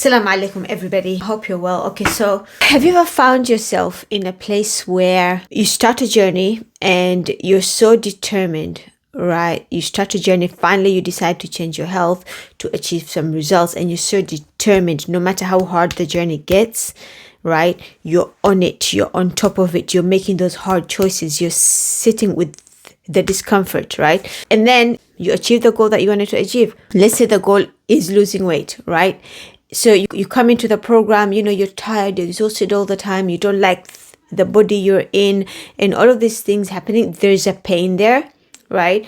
Assalamu alaikum everybody. Hope you're well. Okay, so have you ever found yourself in a place where you start a journey and you're so determined, right? You start a journey, finally you decide to change your health to achieve some results, and you're so determined no matter how hard the journey gets, right? You're on it, you're on top of it, you're making those hard choices, you're sitting with the discomfort, right? And then you achieve the goal that you wanted to achieve. Let's say the goal is losing weight, right? So you come into the program, you're tired, you're exhausted all the time, you don't like the body you're in, and all of these things happening. There's a pain there, right?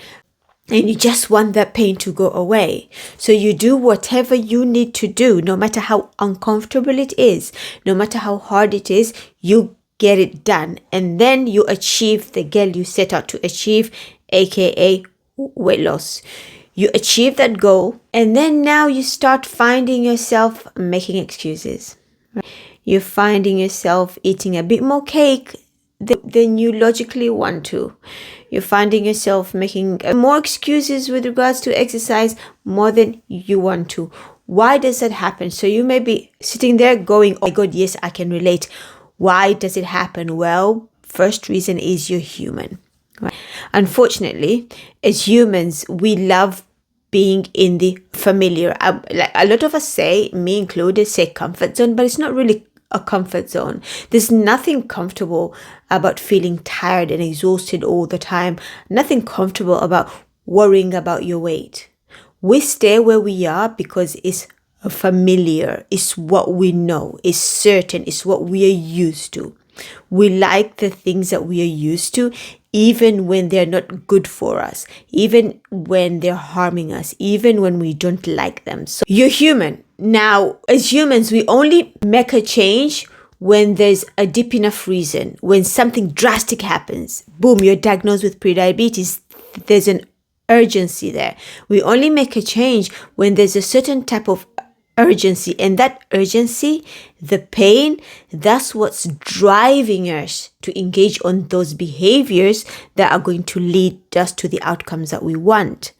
And you just want that pain to go away. So you do whatever you need to do, no matter how uncomfortable it is, no matter how hard it is, you get it done. And then you achieve the goal you set out to achieve, aka weight loss. You achieve that goal, and then now you start finding yourself making excuses. Right? You're finding yourself eating a bit more cake than you logically want to. You're finding yourself making more excuses with regards to exercise more than you want to. Why does that happen? So you may be sitting there going, oh my God, yes, I can relate. Why does it happen? Well, first reason is you're human. Right? Unfortunately, as humans, we love being in the familiar. Like a lot of us say, me included, say comfort zone, but it's not really a comfort zone. There's nothing comfortable about feeling tired and exhausted all the time. Nothing comfortable about worrying about your weight. We stay where we are because it's familiar. It's what we know. It's certain. It's what we are used to. We like the things that we are used to, even when they're not good for us, even when they're harming us, even when we don't like them. So you're human. Now, as humans, we only make a change when there's a deep enough reason, when something drastic happens. Boom, you're diagnosed with prediabetes. There's an urgency there. We only make a change when there's a certain type of urgency, and that urgency, the pain, that's what's driving us to engage on those behaviors that are going to lead us to the outcomes that we want.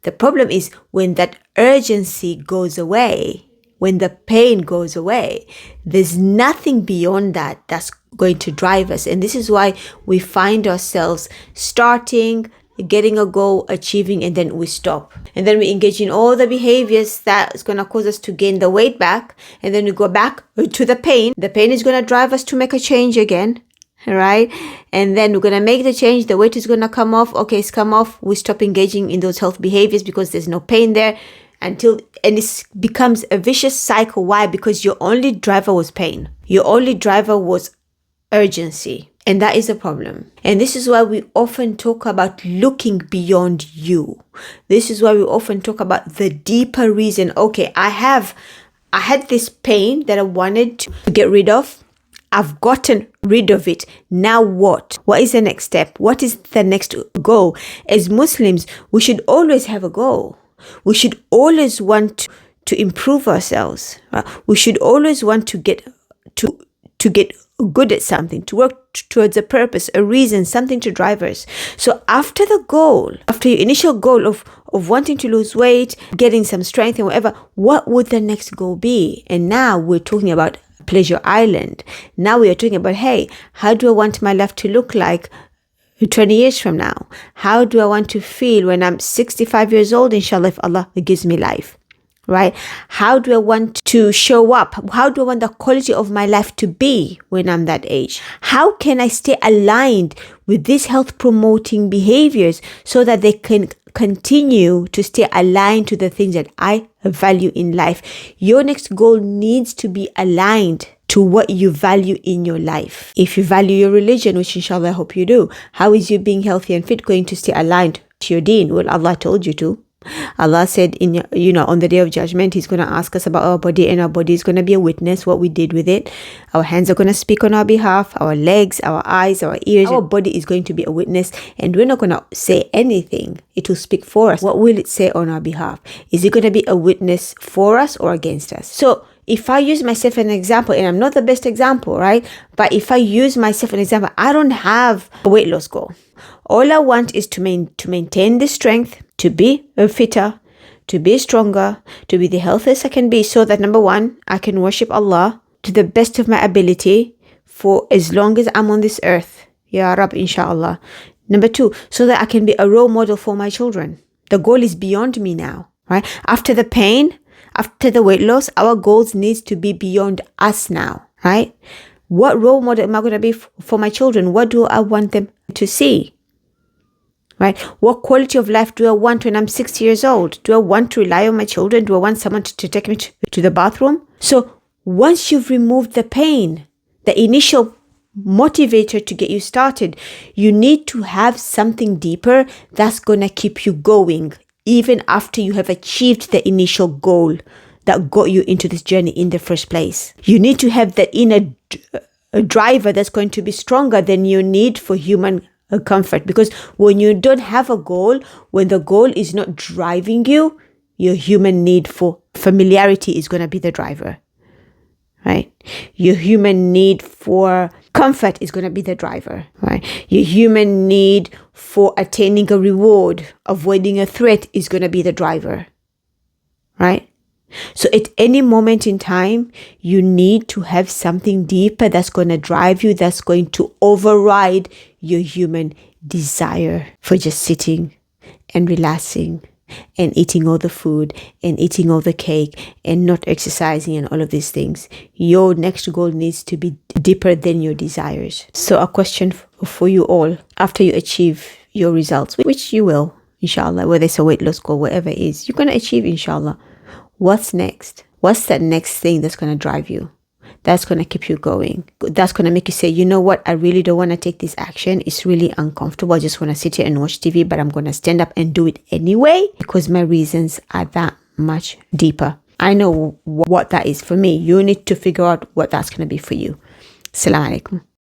The problem is when that urgency goes away, when the pain goes away, there's nothing beyond that that's going to drive us. And this is why we find ourselves starting, getting a goal, achieving, and then we stop. And then we engage in all the behaviors that is going to cause us to gain the weight back. And then we go back to the pain. The pain is going to drive us to make a change again, right? And then we're going to make the change. The weight is going to come off. Okay, it's come off. We stop engaging in those health behaviors because there's no pain there and it becomes a vicious cycle. Why? Because your only driver was pain. Your only driver was urgency. And that is a problem. And this is why we often talk about looking beyond you. This is why we often talk about the deeper reason. Okay, I had this pain that I wanted to get rid of. I've gotten rid of it. Now what? What is the next step? What is the next goal? As Muslims, we should always have a goal. We should always want to improve ourselves. Right? We should always want to get good at something, to work towards a purpose, a reason, something to drive us. So after your initial goal of wanting to lose weight, getting some strength and whatever, what would the next goal be? And now we're talking about Pleasure Island. Now we are talking about, hey, how do I want my life to look like 20 years from now? How do I want to feel when I'm 65 years old, inshallah, if Allah gives me life? Right? How do I want to show up? How do I want the quality of my life to be when I'm that age? How can I stay aligned with these health promoting behaviors so that they can continue to stay aligned to the things that I value in life? Your next goal needs to be aligned to what you value in your life. If you value your religion, which inshallah I hope you do, how is you being healthy and fit going to stay aligned to your deen? Well, Allah told you to. Allah said on the day of judgment, He's going to ask us about our body, and our body is going to be a witness what we did with it. Our hands are going to speak on our behalf, our legs, our eyes, our ears. Our body is going to be a witness, and we're not going to say anything. It will speak for us. What will it say on our behalf? Is it going to be a witness for us or against us? So if I use myself as an example, and I'm not the best example, right? But if I use myself as an example, I don't have a weight loss goal. All I want is to maintain the strength, to be fitter, to be stronger, to be the healthiest I can be, so that number one, I can worship Allah to the best of my ability for as long as I'm on this earth. Ya Rab, inshallah. Number two, so that I can be a role model for my children. The goal is beyond me now, right? After the pain, after the weight loss, our goals needs to be beyond us now, right? What role model am I going to be for my children? What do I want them to see? Right? What quality of life do I want when I'm 60 years old? Do I want to rely on my children? Do I want someone to take me to the bathroom? So once you've removed the pain, the initial motivator to get you started, you need to have something deeper that's going to keep you going even after you have achieved the initial goal that got you into this journey in the first place. You need to have the inner driver that's going to be stronger than your need for human comfort. Because when you don't have a goal, when the goal is not driving you, your human need for familiarity is going to be the driver, right? Your human need for comfort is going to be the driver, right? Your human need for attaining a reward, avoiding a threat is going to be the driver, right? So at any moment in time, you need to have something deeper that's going to drive you, that's going to override your human desire for just sitting and relaxing and eating all the food and eating all the cake and not exercising and all of these things. Your next goal needs to be deeper than your desires. So a question for you all, after you achieve your results, which you will, inshallah, whether it's a weight loss goal, whatever it is, you're going to achieve, inshallah. What's next? What's that next thing that's going to drive you? That's going to keep you going. That's going to make you say, you know what? I really don't want to take this action. It's really uncomfortable. I just want to sit here and watch TV, but I'm going to stand up and do it anyway because my reasons are that much deeper. I know what that is for me. You need to figure out what that's going to be for you. Assalamu alaikum.